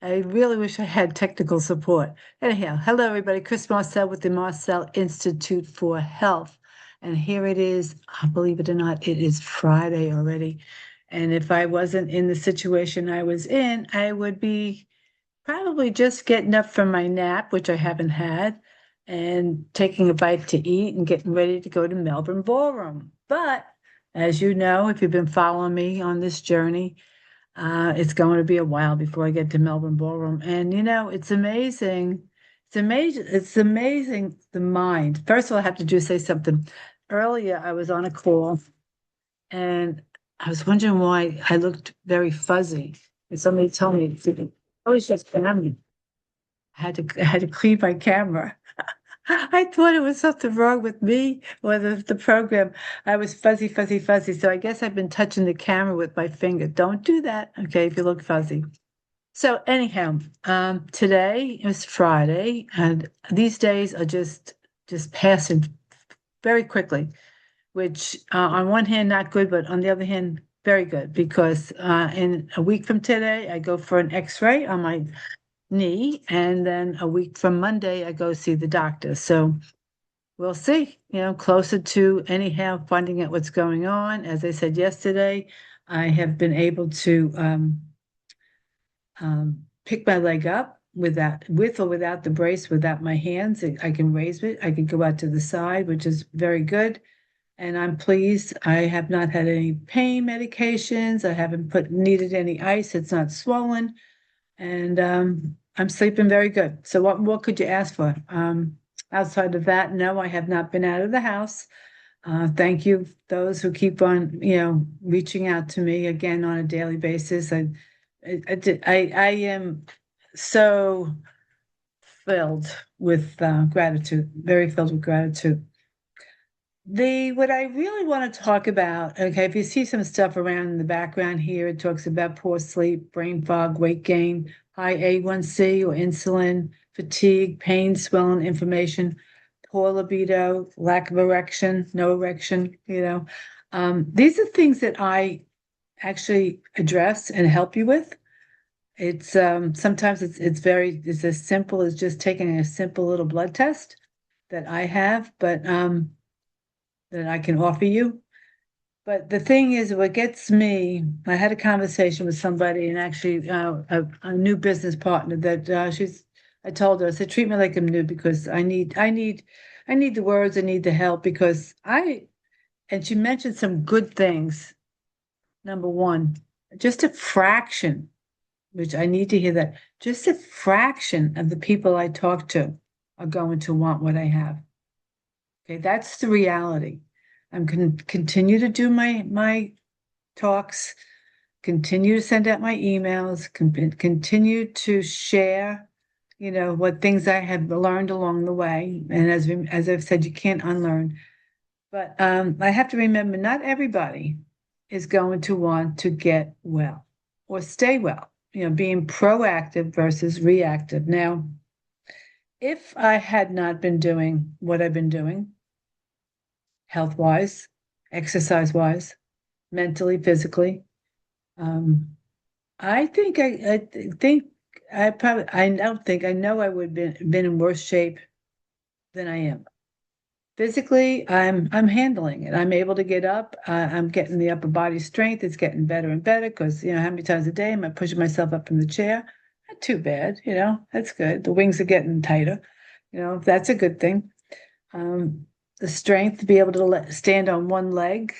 I really wish I had technical support. Anyhow, hello everybody. Chris Marcel with the Marcel Institute for Health. And here it is. Believe it or not, it is Friday already. And if I wasn't in the situation I was in, I would be probably just getting up from my nap, which I haven't had, and taking a bite to eat and getting ready to go to Melbourne Ballroom. But as you know, if you've been following me on this journey, it's going to be a while before I get to Melbourne Ballroom. And it's amazing. It's amazing. It's amazing the mind. First of all, I have to do say something. Earlier, I was on a call and I was wondering why I looked very fuzzy. And somebody told me, oh, it's just family. I had to clean my camera. I thought it was something wrong with me or the program. I was fuzzy, fuzzy, fuzzy. So I guess I've been touching the camera with my finger. Don't do that, okay, if you look fuzzy. So anyhow, today is Friday, and these days are just passing very quickly, which on one hand not good, but on the other hand very good because in a week from today I go for an X-ray on my knee, and then a week from Monday I go see the doctor. So we'll see, closer to anyhow finding out what's going on. As I said yesterday, I have been able to pick my leg up with or without the brace, without my hands. I can raise it. I can go out to the side, which is very good. And I'm pleased. I have not had any pain medications. I haven't needed any ice. It's not swollen. And I'm sleeping very good. So what more could you ask for? Outside of that, no, I have not been out of the house. Thank you, those who keep on, reaching out to me again on a daily basis. I am so filled with gratitude, very filled with gratitude. What I really want to talk about, okay, if you see some stuff around in the background here, it talks about poor sleep, brain fog, weight gain, high A1C or insulin, fatigue, pain, swelling, inflammation, poor libido, lack of erection, no erection, these are things that I actually address and help you with. It's sometimes it's as simple as just taking a simple little blood test that I have, but that I can offer you. But the thing is, what gets me, I had a conversation with somebody, and actually a new business partner that I told her, I said, treat me like I'm new because I need the words, I need the help because and she mentioned some good things. Number one, just a fraction, which I need to hear that, just a fraction of the people I talk to are going to want what I have. Okay, that's the reality. I'm going to continue to do my talks, continue to send out my emails, continue to share, what things I have learned along the way. And as I've said, you can't unlearn. But I have to remember, not everybody is going to want to get well or stay well. Being proactive versus reactive. Now, if I had not been doing what I've been doing, health wise, exercise wise, mentally, physically. Um, I think I don't think I know I would have been in worse shape than I am. Physically, I'm handling it. I'm able to get up. I'm getting the upper body strength. It's getting better and better because how many times a day am I pushing myself up in the chair? Not too bad, that's good. The wings are getting tighter, that's a good thing. Um, the strength to be able to stand on one leg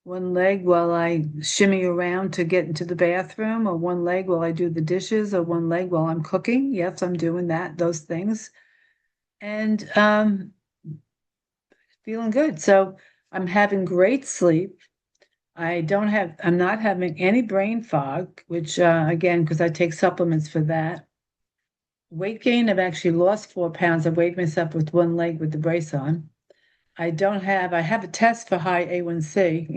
while I shimmy around to get into the bathroom, or one leg while I do the dishes, or one leg while I'm cooking. Yes, I'm doing those things. And feeling good. So I'm having great sleep. I'm not having any brain fog, which again, because I take supplements for that. Weight gain, I've actually lost 4 pounds. I weighed myself with one leg with the brace on. I have a test for high A1C,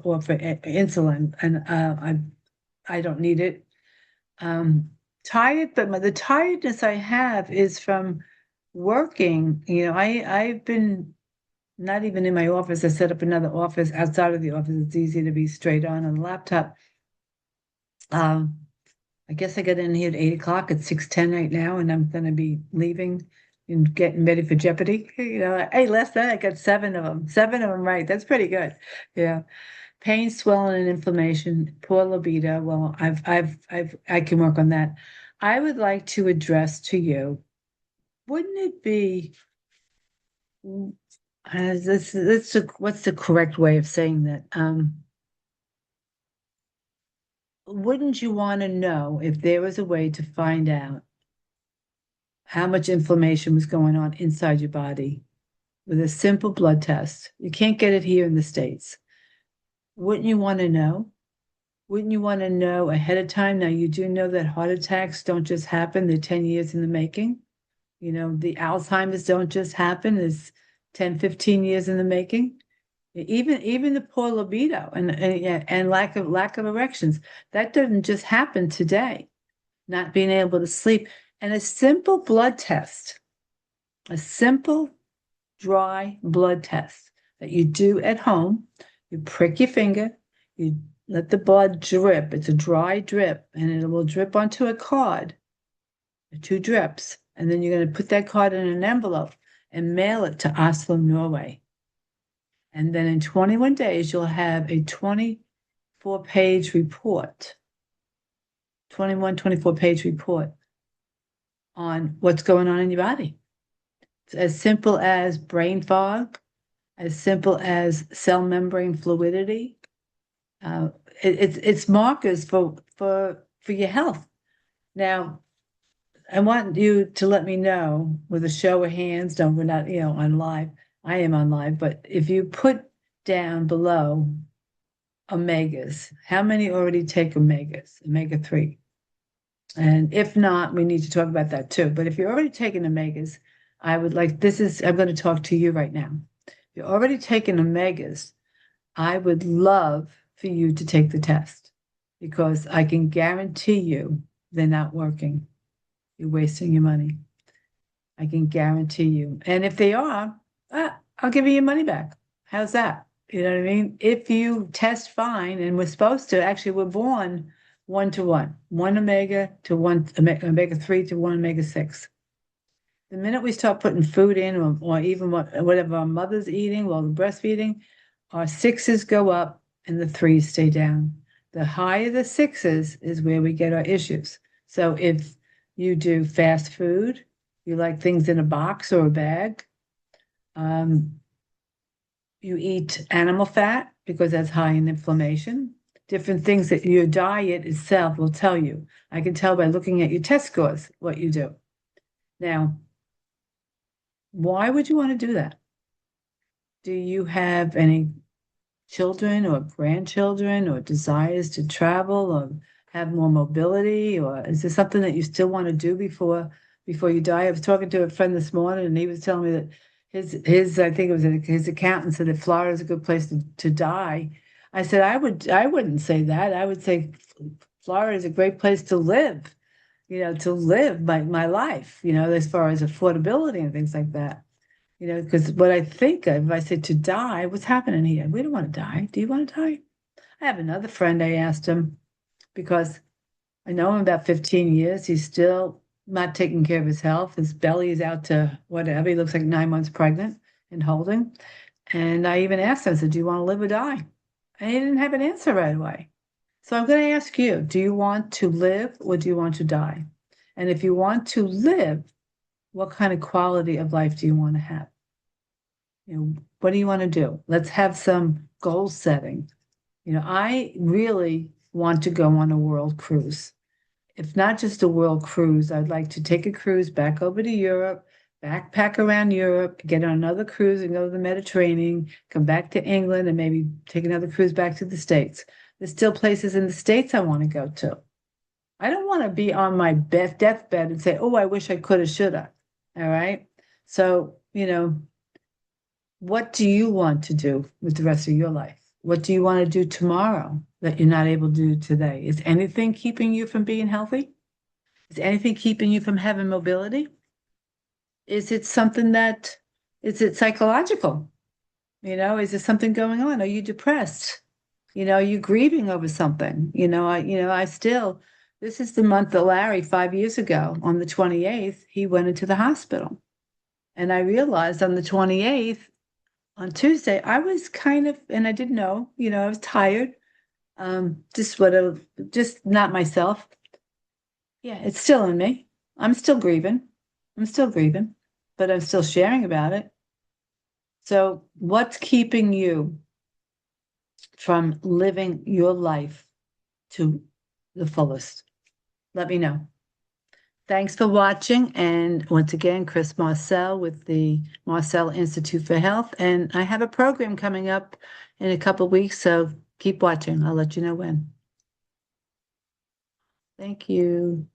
or for insulin, and I don't need it. Tired, but the tiredness I have is from working. I've been not even in my office. I set up another office outside of the office. It's easy to be straight on the laptop. Um, I guess I got in here at 8 o'clock. It's 6:10 right now, and I'm going to be leaving and getting ready for Jeopardy. Hey, last night I got seven of them. Seven of them right. That's pretty good. Yeah. Pain, swelling, and inflammation, poor libido. Well, I can work on that. I would like to address to you, wouldn't it be, what's the correct way of saying that? Wouldn't you want to know if there was a way to find out how much inflammation was going on inside your body with a simple blood test? You can't get it here in the States. Wouldn't you want to know? Wouldn't you want to know ahead of time? Now, you do know that heart attacks don't just happen, they're 10 years in the making. The Alzheimer's don't just happen, it's 10, 15 years in the making. Even the poor libido and lack of erections, that doesn't just happen today. Not being able to sleep. And a simple blood test, a simple dry blood test that you do at home, you prick your finger, you let the blood drip. It's a dry drip, and it will drip onto a card, 2 drips, and then you're going to put that card in an envelope and mail it to Oslo, Norway. And then in 21 days, you'll have a 24-page report, 24-page report on what's going on in your body. It's as simple as brain fog, as simple as cell membrane fluidity. It's markers for your health. Now, I want you to let me know with a show of hands. No, we're not, on live. I am on live, but if you put down below omegas, how many already take omegas, omega-3? And if not, we need to talk about that too. But if you're already taking omegas, I'm going to talk to you right now. If you're already taking omegas, I would love for you to take the test because I can guarantee you they're not working. You're wasting your money. I can guarantee you. And if they are, I'll give you your money back. How's that? You know what I mean? If you test fine, and we're supposed to, actually, we're born 1-to-1, one omega to one omega-3 to one omega-6. The minute we start putting food in, or even whatever our mother's eating while we're breastfeeding, our 6s go up and the 3s stay down. The higher the 6s is where we get our issues. So if you do fast food, you like things in a box or a bag, you eat animal fat because that's high in inflammation, different things that your diet itself will tell you. I can tell by looking at your test scores what you do. Now, why would you want to do that? Do you have any children or grandchildren or desires to travel or have more mobility, or is this something that you still want to do before you die? I was talking to a friend this morning, and he was telling me that his I think it was his accountant said that Florida is a good place to die. I said I wouldn't say that. I would say Florida is a great place to live, to live my life, as far as affordability and things like that. Because what I think of, if I say to die, what's happening here? We don't want to die. Do you want to die? I have another friend, I asked him, because I know him about 15 years. He's still not taking care of his health. His belly is out to whatever. He looks like 9 months pregnant and holding. And I even asked him, I said, do you want to live or die? And he didn't have an answer right away. So I'm going to ask you, do you want to live or do you want to die? And if you want to live, what kind of quality of life do you want to have? What do you want to do? Let's have some goal setting. I really want to go on a world cruise. If not just a world cruise, I'd like to take a cruise back over to Europe, backpack around Europe, get on another cruise and go to the Mediterranean, come back to England, and maybe take another cruise back to the States. There's still places in the States I want to go to. I don't want to be on my deathbed and say, oh, I wish I could have, should have. All right. So, what do you want to do with the rest of your life? What do you want to do tomorrow that you're not able to do today? Is anything keeping you from being healthy? Is anything keeping you from having mobility? Is it psychological? Is there something going on? Are you depressed? Are you grieving over something? This is the month that Larry, 5 years ago, on the 28th, he went into the hospital. And I realized on the 28th, on Tuesday, I was kind of, and I didn't know, I was tired. Just not myself. Yeah, it's still in me. I'm still grieving. I'm still grieving, but I'm still sharing about it. So, what's keeping you from living your life to the fullest? Let me know. Thanks for watching. And once again, Chris Marcel with the Marcel Institute for Health. And I have a program coming up in a couple of weeks, so keep watching. I'll let you know when. Thank you.